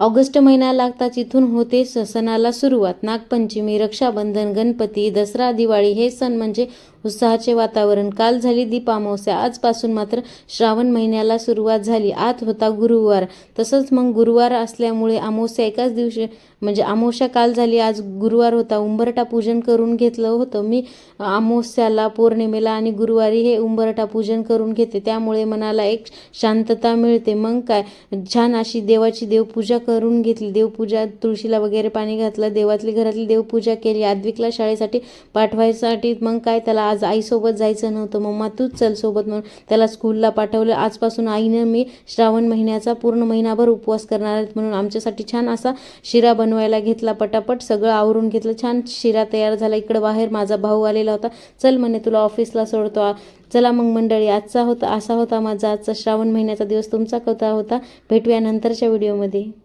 August महिना लागताच इथून होते सणाला सुरुवात. नागपंचमी, रक्षाबंधन, गणपती, दसरा, दिवाळी हे सण म्हणजे उत्साहाचे वातावरण. काल झाली दीप अमावस्या. आजपासून मात्र श्रावण महिन्याला सुरुवात झाली. आज होता गुरुवार. तसंच मग गुरुवार असल्यामुळे अमावस्या एकाच दिवशी म्हणजे अमावस्या काल झाली, आज गुरुवार होता. उंबरठा पूजन करून घेतलं होतं मी. अमावस्याला, पौर्णिमेला आणि गुरुवारी हे उंबरठा पूजन करून घेते. त्यामुळे मनाला एक शांतता मिळते. मग काय, छान अशी देवाची देवपूजा करून घेतली. देवपूजा, तुळशीला वगैरे पाणी घातलं, देवातली घरातली देवपूजा केली. आद्विकला शाळेसाठी पाठवायसाठी मग काय, त्याला आज आईसोबत जायचं नव्हतं. मम्मा तूच चल सोबत म्हणून त्याला स्कूलला पाठवलं. आजपासून आईनं मी श्रावण महिन्याचा पूर्ण महिनाभर उपवास करणार आहेत म्हणून आमच्यासाठी छान असा शिरा बनवायला घेतला. पटापट सगळं आवरून घेतलं. छान शिरा तयार झाला. इकडं बाहेर माझा भाऊ आलेला होता. चल म्हणे तुला ऑफिसला सोडतो. चला मग मंडळी, असा होता माझा आजचा श्रावण महिन्याचा दिवस. तुमचा कसा होता? भेटूया नंतरच्या व्हिडिओमध्ये.